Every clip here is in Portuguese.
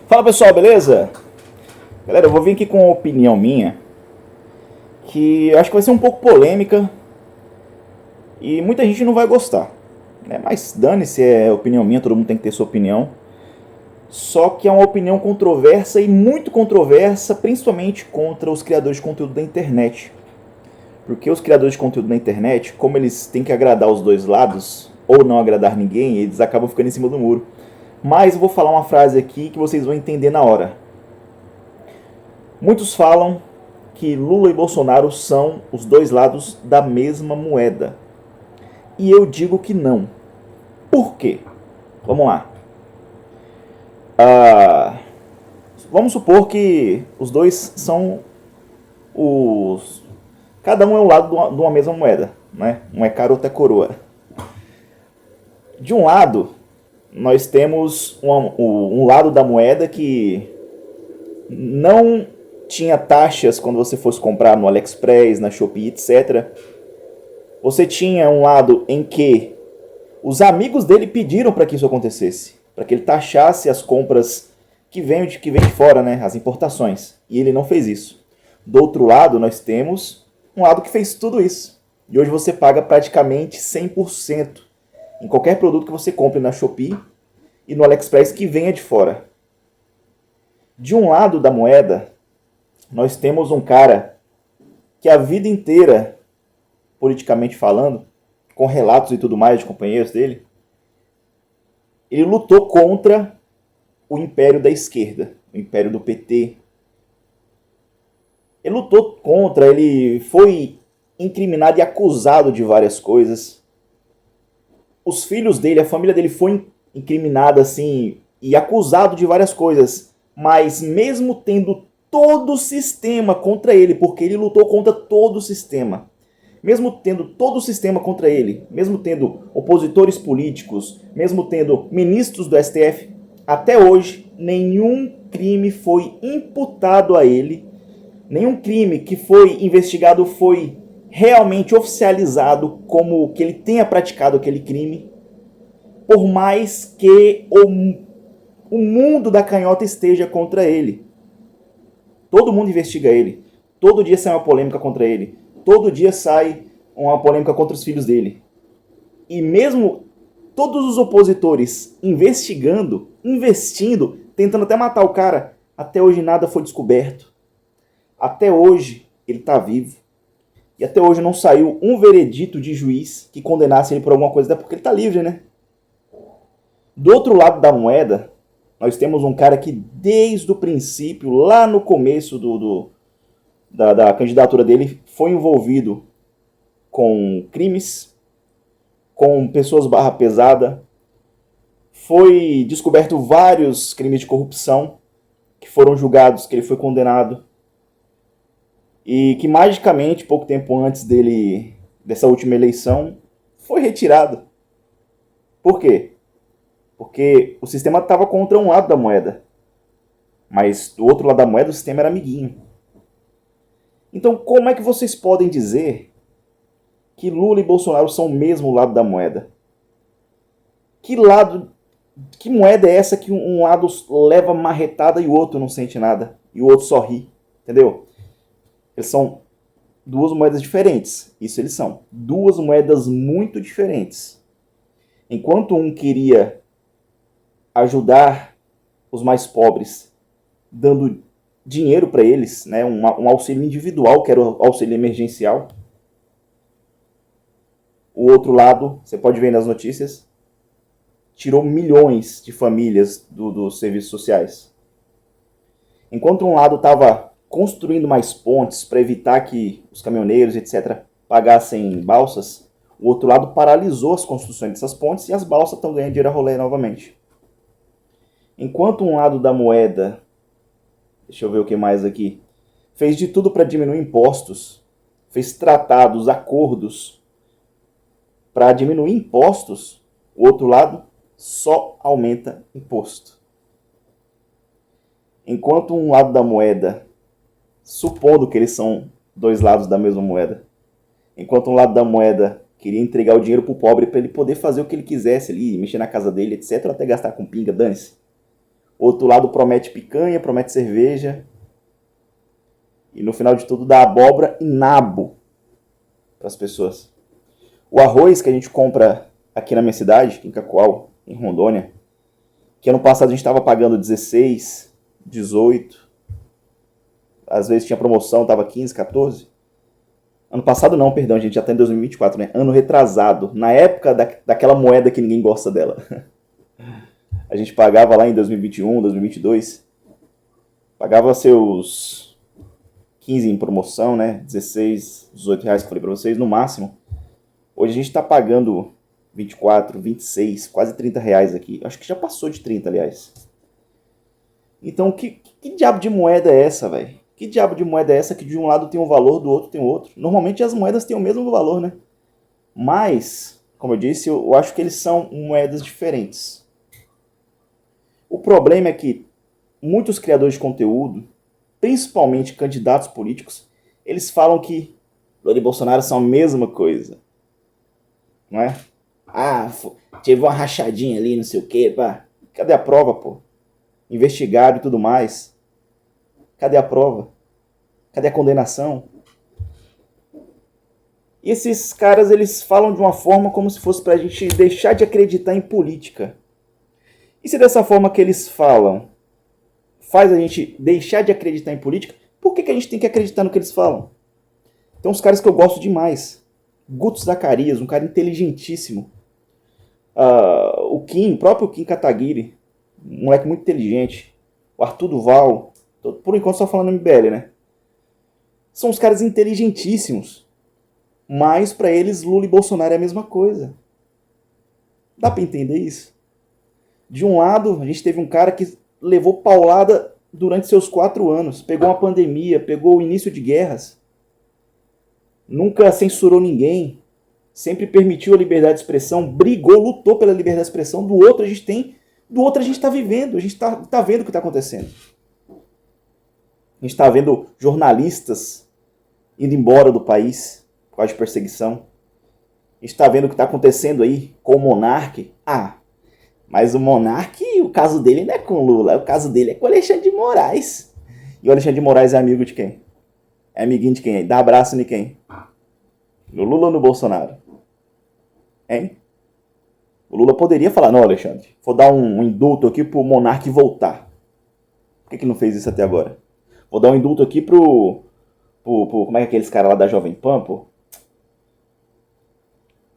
Fala pessoal, beleza? Galera, eu vou vir aqui com uma opinião minha que eu acho que vai ser um pouco polêmica e muita gente não vai gostar, né? Mas dane-se, é opinião minha, todo mundo tem que ter sua opinião. Só que é uma opinião controversa e muito controversa, principalmente contra os criadores de conteúdo da internet. Porque os criadores de conteúdo da internet, como eles têm que agradar os dois lados, ou não agradar ninguém, eles acabam ficando em cima do muro. Mas eu vou falar uma frase aqui que vocês vão entender na hora. Muitos falam que Lula e Bolsonaro são os dois lados da mesma moeda. E eu digo que não. Por quê? Vamos lá. Ah, vamos supor que os dois são os. Cada um é um lado de uma mesma moeda, né? Um é caro, outro é coroa. De um lado, nós temos um lado da moeda que não tinha taxas quando você fosse comprar no AliExpress, na Shopee, etc. Você tinha um lado em que os amigos dele pediram para que isso acontecesse, para que ele taxasse as compras que vêm de fora, né, as importações. E ele não fez isso. Do outro lado, nós temos um lado que fez tudo isso. E hoje você paga praticamente 100% em qualquer produto que você compre na Shopee e no AliExpress que venha de fora. De um lado da moeda, nós temos um cara que a vida inteira, politicamente falando, com relatos e tudo mais de companheiros dele, ele lutou contra o império da esquerda, o império do PT. Ele lutou contra, ele foi incriminado e acusado de várias coisas. Os filhos dele, a família dele foi incriminada assim e acusado de várias coisas, mas mesmo tendo todo o sistema contra ele, porque ele lutou contra todo o sistema, mesmo tendo todo o sistema contra ele, mesmo tendo opositores políticos, mesmo tendo ministros do STF, até hoje nenhum crime foi imputado a ele, nenhum crime que foi investigado foi realmente oficializado como que ele tenha praticado aquele crime, por mais que o mundo da canhota esteja contra ele. Todo mundo investiga ele. Todo dia sai uma polêmica contra ele. Todo dia sai uma polêmica contra os filhos dele. E mesmo todos os opositores investigando, investindo, tentando até matar o cara, até hoje nada foi descoberto. Até hoje ele está vivo. E até hoje não saiu um veredito de juiz que condenasse ele por alguma coisa, até porque ele está livre, né? Do outro lado da moeda, nós temos um cara que desde o princípio, lá no começo da candidatura dele, foi envolvido com crimes, com pessoas barra pesada. Foi descoberto vários crimes de corrupção que foram julgados, que ele foi condenado. E que magicamente, pouco tempo antes dessa última eleição, foi retirado. Por quê? Porque o sistema estava contra um lado da moeda. Mas do outro lado da moeda o sistema era amiguinho. Então como é que vocês podem dizer que Lula e Bolsonaro são o mesmo lado da moeda? Que moeda é essa que um lado leva marretada e o outro não sente nada? E o outro só ri, entendeu? Eles são duas moedas diferentes. Isso eles são. Duas moedas muito diferentes. Enquanto um queria ajudar os mais pobres, dando dinheiro para eles, né, um auxílio individual, que era o auxílio emergencial. O outro lado, você pode ver nas notícias, tirou milhões de famílias dos serviços sociais. Enquanto um lado estava construindo mais pontes para evitar que os caminhoneiros, etc., pagassem balsas, o outro lado paralisou as construções dessas pontes e as balsas estão ganhando dinheiro a rolê novamente. Enquanto um lado da moeda, deixa eu ver o que mais aqui, fez de tudo para diminuir impostos, fez tratados, acordos para diminuir impostos, o outro lado só aumenta imposto. Enquanto um lado da moeda, supondo que eles são dois lados da mesma moeda, enquanto um lado da moeda queria entregar o dinheiro para o pobre para ele poder fazer o que ele quisesse ali, mexer na casa dele, etc., até gastar com pinga, dane-se. Outro lado promete picanha, promete cerveja. E no final de tudo dá abóbora e nabo para as pessoas. O arroz que a gente compra aqui na minha cidade, em Cacoal, em Rondônia, que ano passado a gente estava pagando 16, 18, às vezes tinha promoção, estava 15, 14. Ano passado não, perdão, a gente já está em 2024, né? Ano retrasado, na época daquela moeda que ninguém gosta dela. A gente pagava lá em 2021, 2022, pagava seus 15 em promoção, né? 16, 18 reais que eu falei para vocês, no máximo. Hoje a gente está pagando 24, 26, quase 30 reais aqui. Acho que já passou de 30, aliás. Então, que diabo de moeda é essa, velho? Que diabo de moeda é essa que de um lado tem um valor, do outro tem outro? Normalmente as moedas têm o mesmo valor, né? Mas, como eu disse, eu acho que eles são moedas diferentes. O problema é que muitos criadores de conteúdo, principalmente candidatos políticos, eles falam que Lula e Bolsonaro são a mesma coisa. Não é? Ah, teve uma rachadinha ali, não sei o quê, pá. Cadê a prova, pô? Investigado e tudo mais. Cadê a prova? Cadê a condenação? E esses caras, eles falam de uma forma como se fosse pra gente deixar de acreditar em política. E se dessa forma que eles falam faz a gente deixar de acreditar em política, por que a gente tem que acreditar no que eles falam? Tem uns caras que eu gosto demais. Guto Zacarias, um cara inteligentíssimo. O próprio Kim Kataguiri, um moleque muito inteligente. O Arthur Duval, por enquanto só falando MBL, né? São uns caras inteligentíssimos. Mas pra eles Lula e Bolsonaro é a mesma coisa. Dá pra entender isso? De um lado, a gente teve um cara que levou paulada durante seus 4 anos. Pegou uma pandemia, pegou o início de guerras. Nunca censurou ninguém. Sempre permitiu a liberdade de expressão. Brigou, lutou pela liberdade de expressão. Do outro a gente está vivendo. A gente tá vendo o que está acontecendo. A gente está vendo jornalistas indo embora do país por causa de perseguição. A gente está vendo o que está acontecendo aí com o Monark. Mas o Monark, o caso dele não é com o Lula, o caso dele é com o Alexandre de Moraes. E o Alexandre de Moraes é amigo de quem? É amiguinho de quem? Dá abraço em quem? No Lula ou no Bolsonaro? Hein? O Lula poderia falar, não, Alexandre, vou dar um indulto aqui pro Monark voltar. Por que não fez isso até agora? Vou dar um indulto aqui pro como é que é aqueles caras lá da Jovem Pan, pô?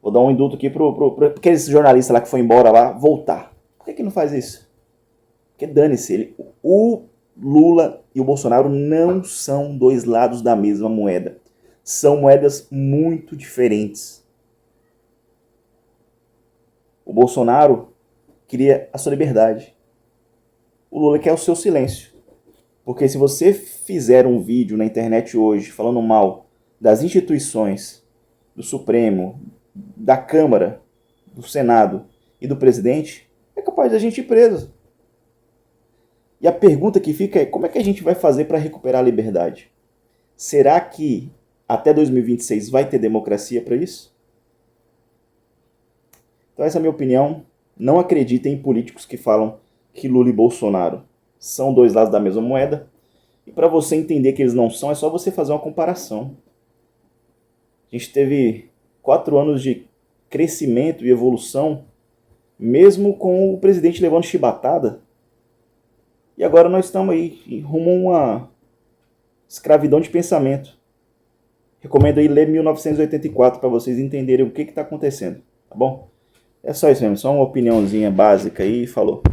Vou dar um indulto aqui pro aqueles jornalistas lá que foi embora lá, voltar. Por que não faz isso? Porque dane-se, o Lula e o Bolsonaro não são dois lados da mesma moeda. São moedas muito diferentes. O Bolsonaro queria a sua liberdade. O Lula quer o seu silêncio. Porque se você fizer um vídeo na internet hoje falando mal das instituições, do Supremo, da Câmara, do Senado e do presidente, é capaz de a gente ir preso. E a pergunta que fica é, como é que a gente vai fazer para recuperar a liberdade? Será que até 2026 vai ter democracia para isso? Então essa é a minha opinião. Não acreditem em políticos que falam que Lula e Bolsonaro são dois lados da mesma moeda. E para você entender que eles não são, é só você fazer uma comparação. A gente teve 4 anos de crescimento e evolução, mesmo com o presidente levando chibatada. E agora nós estamos aí rumo a uma escravidão de pensamento. Recomendo aí ler 1984 para vocês entenderem o que está acontecendo, tá bom? É só isso mesmo, só uma opiniãozinha básica aí e falou.